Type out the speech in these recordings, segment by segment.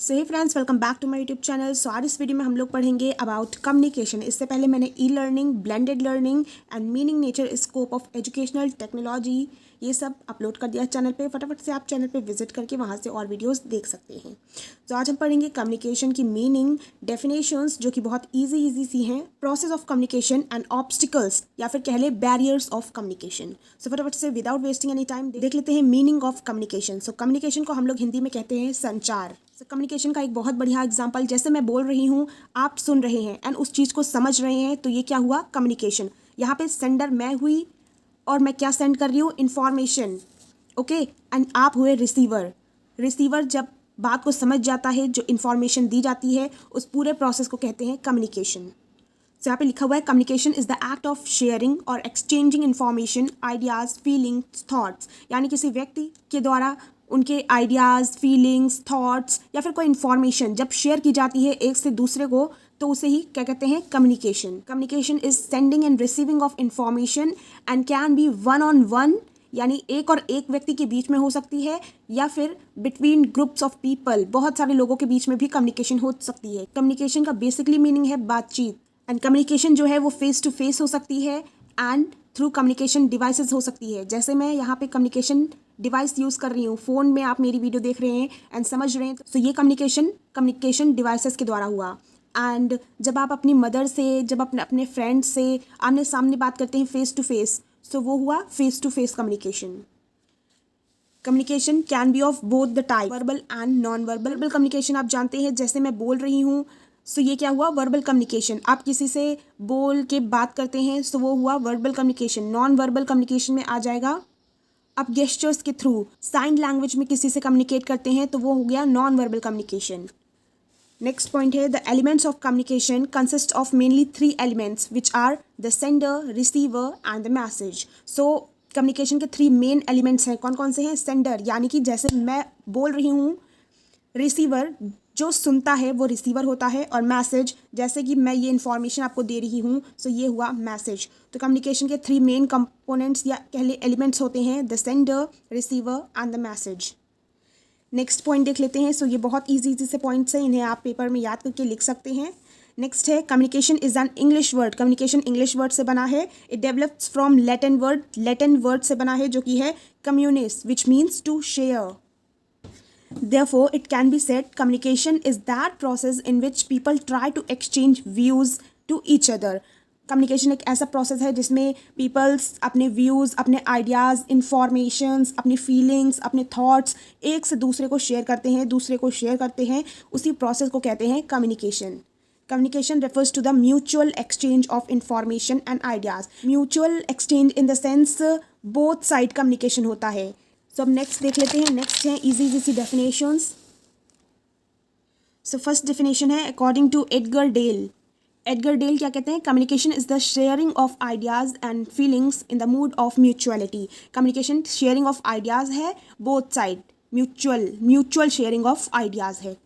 So hey friends, welcome back to my YouTube channel. So आज इस video में हम लोग पढ़ेंगे अबाउट कम्युनिकेशन। इससे पहले मैंने e learning, blended learning and meaning, nature, scope of educational technology ये सब अपलोड कर दिया चैनल पे। फटाफट से आप चैनल पे विजिट करके वहाँ से और वीडियोस देख सकते हैं। तो आज हम पढ़ेंगे कम्युनिकेशन की मीनिंग, डेफिनेशंस जो कि बहुत ईजी सी हैं, process of communication and obstacles या फिर कह ले बैरियर्स ऑफ कम्युनिकेशन। सो फटाफट से विदाउट वेस्टिंग एनी टाइम देख लेते हैं meaning of communication. So communication को हम लोग हिंदी में कहते हैं संचार। कम्युनिकेशन का एक बहुत बढ़िया एग्जांपल, जैसे मैं बोल रही हूँ, आप सुन रहे हैं एंड उस चीज़ को समझ रहे हैं, तो ये क्या हुआ? कम्युनिकेशन। यहाँ पे सेंडर मैं हुई और मैं क्या सेंड कर रही हूँ? इंफॉर्मेशन। ओके, एंड आप हुए रिसीवर। रिसीवर जब बात को समझ जाता है, जो इन्फॉर्मेशन दी जाती है, उस पूरे प्रोसेस को कहते हैं कम्युनिकेशन। तो यहाँ पे लिखा हुआ है communication is the act of sharing और exchanging information, ideas, feelings, thoughts. यानी किसी व्यक्ति के द्वारा उनके आइडियाज़, फीलिंग्स, थॉट्स या फिर कोई इन्फॉर्मेशन जब शेयर की जाती है एक से दूसरे को, तो उसे ही क्या कहते हैं? Communication. Communication is sending end receiving of information and can be one on one, यानी एक और एक व्यक्ति के बीच में हो सकती है, या फिर बिटवीन ग्रुप्स ऑफ पीपल, बहुत सारे लोगों के बीच में भी कम्युनिकेशन हो सकती है। कम्युनिकेशन का बेसिकली मीनिंग है बातचीत। एंड कम्युनिकेशन जो है वो फेस टू फेस हो सकती है एंड थ्रू कम्युनिकेशन डिवाइसेस हो सकती है। जैसे मैं यहाँ पे कम्युनिकेशन डिवाइस यूज़ कर रही हूँ, फ़ोन में आप मेरी वीडियो देख रहे हैं एंड समझ रहे हैं, तो ये कम्युनिकेशन डिवाइसेस के द्वारा हुआ। एंड जब आप अपनी मदर से, जब अपने फ्रेंड से आमने सामने बात करते हैं फेस टू फेस, सो वो हुआ face to face communication. Communication can be of both the type, verbal and non verbal. Verbal communication आप जानते हैं, जैसे मैं बोल रही हूँ, सो ये क्या हुआ? Verbal communication. आप किसी से बोल के बात करते हैं, सो वो हुआ verbal communication. Non verbal communication में आ जाएगा आप गेस्चर्स के थ्रू, साइन लैंग्वेज में किसी से कम्युनिकेट करते हैं, तो वो हो गया non verbal communication. Next point है the elements of communication consist of mainly 3 elements which are the sender, receiver and the message. So communication के 3 मेन एलिमेंट्स हैं। कौन कौन से हैं? सेंडर, यानी कि जैसे मैं बोल रही हूँ, रिसीवर जो सुनता है वो रिसीवर होता है, और मैसेज जैसे कि मैं ये इन्फॉर्मेशन आपको दे रही हूँ, सो ये हुआ मैसेज। तो कम्युनिकेशन के 3 मेन कंपोनेंट्स या कह ले एलिमेंट्स होते हैं, the sender, receiver and the message. Next point देख लेते हैं। सो ये बहुत ईजी से पॉइंट्स हैं, इन्हें आप पेपर में याद करके लिख सकते हैं। नेक्स्ट है communication is an English word. Communication English word से बना है। It develops from Latin word से बना है, जो कि है communis, which means to share. Therefore, it can be said communication is that process in which people try to exchange views to each other. Communication एक ऐसा प्रोसेस है जिसमें पीपल्स अपने व्यूज़, अपने आइडियाज़, इंफॉर्मेशंस, अपनी फीलिंग्स, अपने thoughts एक से दूसरे को शेयर करते हैं। उसी प्रोसेस को कहते हैं communication. Communication refers to the mutual exchange of information and ideas. Mutual exchange in the sense both side communication होता है। सो अब नेक्स्ट देख लेते हैं। नेक्स्ट है इजी सी डेफिनेशंस। सो फर्स्ट डेफिनेशन है according to Edgar Dale. Edgar Dale क्या कहते हैं? Communication is the sharing of ideas and feelings in the mood of mutuality. Communication sharing of ideas है, both side mutual sharing of ideas है,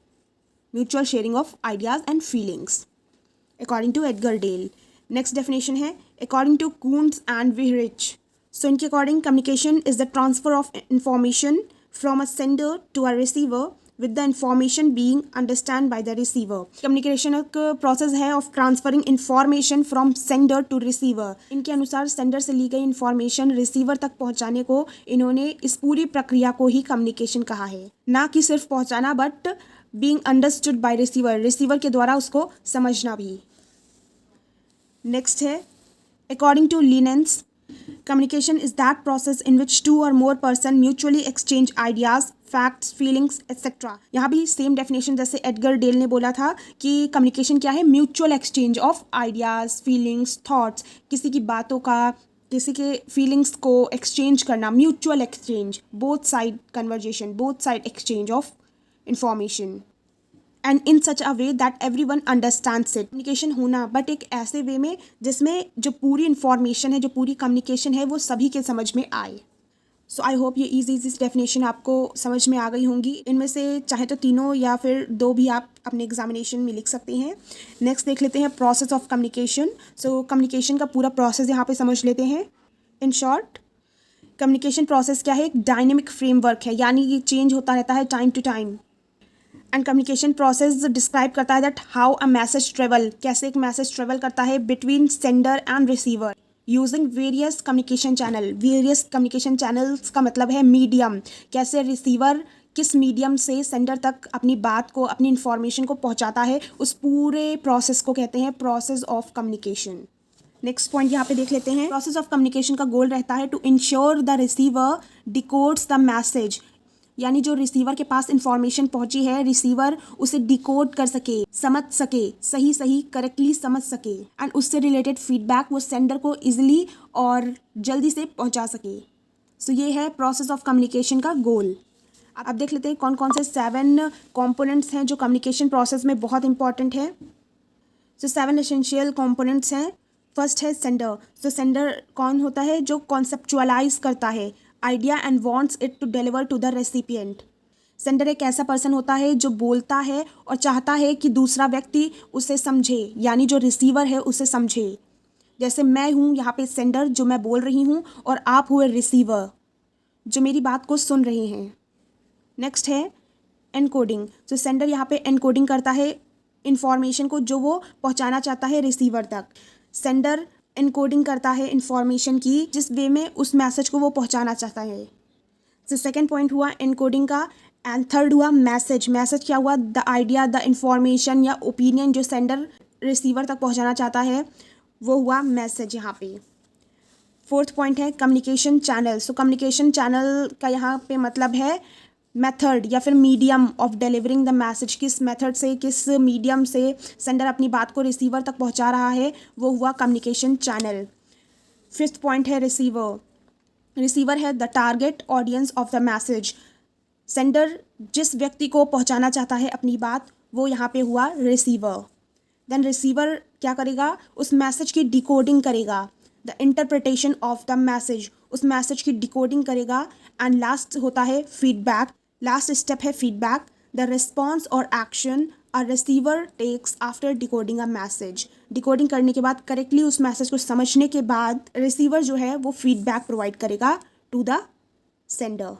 mutual sharing of ideas and feelings according to Edgar Dale. Next definition है according to Koontz and Weihrich. So इनके according communication is the transfer of information from a sender to a receiver with the information being understand by the receiver. Communication एक process है of transferring information from sender to receiver. इनके अनुसार sender से ली गई information receiver तक पहुंचाने को इन्होंने इस पूरी प्रक्रिया को ही कम्युनिकेशन कहा है। ना कि सिर्फ पहुंचाना, but being understood by receiver, receiver के द्वारा उसको समझना भी। नेक्स्ट है अकॉर्डिंग टू लिनेंस, communication is that process in which 2 or more person mutually exchange ideas, facts, feelings etcetera. यहाँ भी सेम डेफिनेशन जैसे एडगर डेल ने बोला था कि कम्युनिकेशन क्या है? Mutual exchange of ideas, feelings, thoughts, किसी की बातों का, किसी के फीलिंग्स को एक्सचेंज करना, mutual exchange, both side conversation, both side exchange of information and in such a way that every one understands it. Communication होना, बट एक ऐसे वे में जिसमें जो पूरी इन्फॉर्मेशन है, जो पूरी कम्युनिकेशन है, वो सभी के समझ में आए। सो आई होप ये इजी डेफिनेशन आपको समझ में आ गई होंगी। इनमें से चाहे तो तीनों या फिर 2 भी आप अपने एग्जामिनेशन में लिख सकते हैं। नेक्स्ट देख लेते हैं process of communication. So communication का पूरा प्रोसेस यहाँ पे समझ लेते हैं। इन शॉर्ट, कम्युनिकेशन प्रोसेस क्या है? एक डायनेमिक फ्रेमवर्क है, यानी ये चेंज होता रहता है time to time. And communication process describe करता है that how a message travel, कैसे एक मैसेज ट्रेवल करता है between sender and receiver using various communication channel. Various communication channels का मतलब है मीडियम, कैसे रिसीवर किस मीडियम से सेंडर तक अपनी बात को, अपनी इंफॉर्मेशन को पहुंचाता है, उस पूरे प्रोसेस को कहते हैं process of communication. Next point यहाँ पे देख लेते हैं। प्रोसेस ऑफ कम्युनिकेशन का गोल रहता है to ensure the receiver decodes the message, यानी जो रिसीवर के पास इंफॉर्मेशन पहुंची है, रिसीवर उसे डिकोड कर सके, समझ सके, सही करेक्टली समझ सके, एंड उससे रिलेटेड फीडबैक वो सेंडर को इजीली और जल्दी से पहुंचा सके। सो ये है प्रोसेस ऑफ कम्युनिकेशन का गोल। अब देख लेते हैं कौन कौन से 7 कंपोनेंट्स हैं जो कम्युनिकेशन प्रोसेस में बहुत इंपॉर्टेंट है। सो 7 एसेंशियल कंपोनेंट्स हैं। फर्स्ट है सेंडर। सो सेंडर कौन होता है? जो कॉन्सेप्चुअलाइज करता है idea and wants it to deliver to the recipient. Sender एक ऐसा पर्सन होता है जो बोलता है और चाहता है कि दूसरा व्यक्ति उसे समझे, यानी जो रिसीवर है उसे समझे। जैसे मैं हूँ यहाँ पे सेंडर जो मैं बोल रही हूँ, और आप हुए रिसीवर जो मेरी बात को सुन रहे हैं। नेक्स्ट है एनकोडिंग। तो सेंडर यहाँ पे एनकोडिंग करता है इंफॉर्मेशन को जो वो पहुँचाना चाहता है रिसीवर तक। सेंडर एनकोडिंग करता है इंफॉर्मेशन की जिस वे में उस मैसेज को वो पहुँचाना चाहता है। तो सेकेंड पॉइंट हुआ एनकोडिंग का। एंड थर्ड हुआ मैसेज। मैसेज क्या हुआ? द आइडिया, द इंफॉर्मेशन या ओपिनियन जो सेंडर रिसीवर तक पहुँचाना चाहता है वो हुआ मैसेज यहाँ पे। फोर्थ पॉइंट है communication channel. So communication channel का यहाँ पे मतलब है मेथड या फिर medium of delivering the message. किस मेथड से, किस मीडियम से सेंडर अपनी बात को रिसीवर तक पहुंचा रहा है, वो हुआ कम्युनिकेशन चैनल। फिफ्थ पॉइंट है रिसीवर। रिसीवर है the target audience of the message. Sender जिस व्यक्ति को पहुंचाना चाहता है अपनी बात, वो यहाँ पे हुआ रिसीवर। देन रिसीवर क्या करेगा? उस मैसेज की डिकोडिंग करेगा, the interpretation of the message, उस मैसेज की डिकोडिंग करेगा। एंड लास्ट होता है फीडबैक। लास्ट स्टेप है फीडबैक, द रिस्पॉन्स और action a receiver takes after decoding a message. Decoding करने के बाद, करेक्टली उस मैसेज को समझने के बाद, रिसीवर जो है वो फीडबैक प्रोवाइड करेगा to the sender.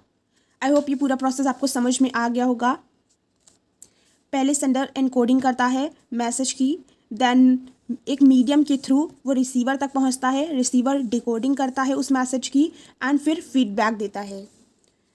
I hope ये पूरा प्रोसेस आपको समझ में आ गया होगा। पहले सेंडर एनकोडिंग करता है मैसेज की, देन एक मीडियम के थ्रू वो रिसीवर तक पहुंचता है, रिसीवर डिकोडिंग करता है उस मैसेज की, एंड फिर फीडबैक देता है।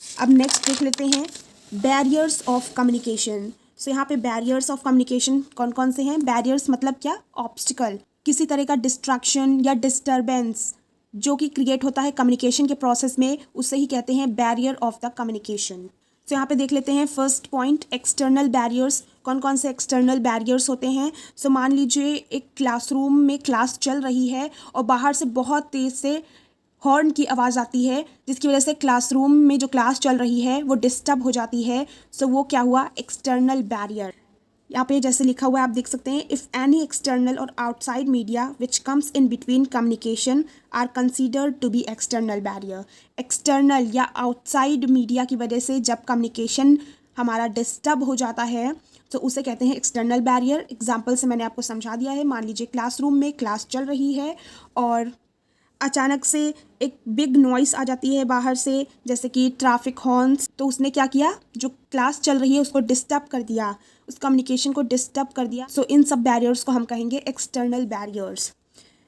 अब नेक्स्ट देख लेते हैं बैरियर्स ऑफ कम्युनिकेशन। सो यहाँ पे बैरियर्स ऑफ कम्युनिकेशन कौन कौन से हैं? बैरियर्स मतलब क्या? ऑब्स्टिकल, किसी तरह का डिस्ट्रैक्शन या डिस्टर्बेंस जो कि क्रिएट होता है कम्युनिकेशन के प्रोसेस में, उसे ही कहते हैं बैरियर ऑफ द कम्युनिकेशन। तो यहाँ पे देख लेते हैं फर्स्ट पॉइंट एक्सटर्नल बैरियर्स। कौन कौन से एक्सटर्नल बैरियर्स होते हैं? सो मान लीजिए एक क्लासरूम में क्लास चल रही है और बाहर से बहुत तेज़ से हॉर्न की आवाज़ आती है, जिसकी वजह से क्लासरूम में जो क्लास चल रही है वो डिस्टर्ब हो जाती है। सो वो क्या हुआ? External barrier. यहाँ पे जैसे लिखा हुआ है आप देख सकते हैं, if any external or outside media which comes in between communication are considered to be external barrier. External या आउटसाइड मीडिया की वजह से जब कम्युनिकेशन हमारा डिस्टर्ब हो जाता है तो उसे कहते हैं एक्सटर्नल बैरियर। एग्जाम्पल से मैंने आपको समझा दिया है। मान लीजिए क्लासरूम में क्लास चल रही है और अचानक से एक बिग नॉइस आ जाती है बाहर से, जैसे कि ट्रैफिक हॉर्न्स। तो उसने क्या किया? जो क्लास चल रही है उसको डिस्टर्ब कर दिया, उस कम्युनिकेशन को डिस्टर्ब कर दिया। सो इन सब बैरियर्स को हम कहेंगे एक्सटर्नल बैरियर्स।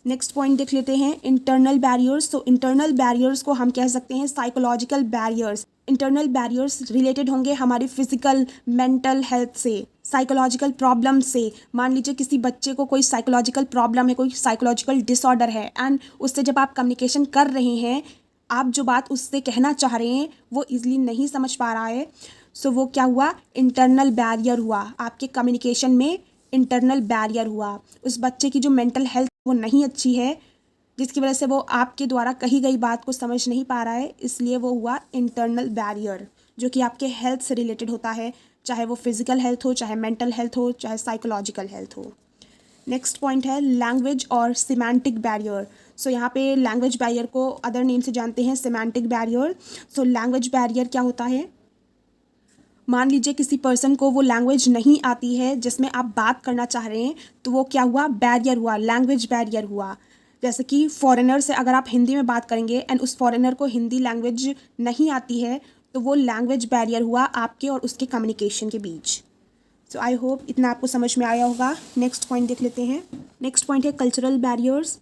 नेक्स्ट पॉइंट देख लेते हैं इंटरनल बैरियर्स। तो इंटरनल बैरियर्स को हम कह सकते हैं psychological barriers. Internal barriers related होंगे हमारी फिजिकल, मेंटल हेल्थ से, साइकोलॉजिकल प्रॉब्लम से। मान लीजिए किसी बच्चे को कोई साइकोलॉजिकल प्रॉब्लम है, कोई साइकोलॉजिकल डिसऑर्डर है, एंड उससे जब आप कम्युनिकेशन कर रहे हैं, आप जो बात उससे कहना चाह रहे हैं वो ईजिली नहीं समझ पा रहा है। सो वो क्या हुआ? इंटरनल बैरियर हुआ। आपके कम्युनिकेशन में इंटरनल बैरियर हुआ। उस बच्चे की जो मेंटल हेल्थ वो नहीं अच्छी है, जिसकी वजह से वो आपके द्वारा कही गई बात को समझ नहीं पा रहा है, इसलिए वो हुआ इंटरनल बैरियर, जो कि आपके हेल्थ से रिलेटेड होता है, चाहे वो फिजिकल हेल्थ हो, चाहे मेंटल हेल्थ हो, चाहे साइकोलॉजिकल हेल्थ हो। नेक्स्ट पॉइंट है लैंग्वेज और सिमेंटिक बैरियर। सो यहाँ पे लैंग्वेज बैरियर को अदर नेम से जानते हैं semantic barrier. So language barrier क्या होता है? मान लीजिए किसी पर्सन को वो लैंग्वेज नहीं आती है जिसमें आप बात करना चाह रहे हैं, तो वो क्या हुआ? बैरियर हुआ, लैंग्वेज बैरियर हुआ। जैसे कि फॉरेनर से अगर आप हिंदी में बात करेंगे एंड उस फॉरेनर को हिंदी लैंग्वेज नहीं आती है, तो वो लैंग्वेज बैरियर हुआ आपके और उसके कम्युनिकेशन के बीच। सो आई होप इतना आपको समझ में आया होगा। नेक्स्ट पॉइंट देख लेते हैं। नेक्स्ट पॉइंट है cultural barriers.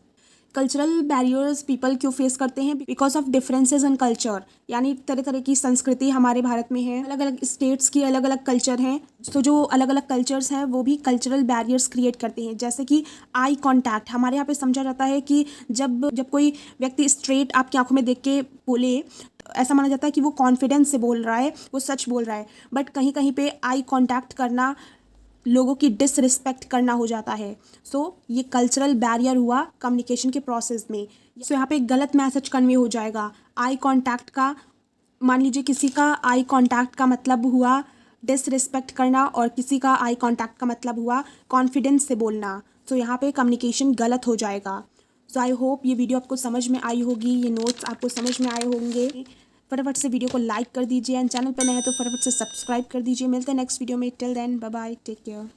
Cultural barriers people क्यों फेस करते हैं? Because of differences in culture, यानी तरह तरह की संस्कृति हमारे भारत में है, अलग अलग स्टेट्स की अलग अलग कल्चर हैं। तो जो अलग अलग कल्चर्स हैं वो भी कल्चरल बैरियर्स क्रिएट करते हैं। जैसे कि आई कांटेक्ट, हमारे यहाँ पे समझा जाता है कि जब कोई व्यक्ति स्ट्रेट आपकी आंखों में देख के बोले तो ऐसा माना जाता है कि वो कॉन्फिडेंस से बोल रहा है, वो सच बोल रहा है। बट कहीं कहीं पे आई कांटेक्ट करना लोगों की डिसरिस्पेक्ट करना हो जाता है। सो ये कल्चरल बैरियर हुआ कम्युनिकेशन के प्रोसेस में। सो यहाँ पे गलत मैसेज कन्वे हो जाएगा। आई कांटेक्ट का, मान लीजिए किसी का आई कांटेक्ट का मतलब हुआ डिसरिस्पेक्ट करना और किसी का आई कांटेक्ट का मतलब हुआ कॉन्फिडेंस से बोलना। सो यहाँ पे कम्युनिकेशन गलत हो जाएगा। सो आई होप ये वीडियो आपको समझ में आई होगी, ये नोट्स आपको समझ में आए होंगे। फटाफट से वीडियो को लाइक कर दीजिए एंड चैनल पर नए हैं तो फटाफट से सब्सक्राइब कर दीजिए। मिलते हैं नेक्स्ट वीडियो में। Till then bye bye, take care.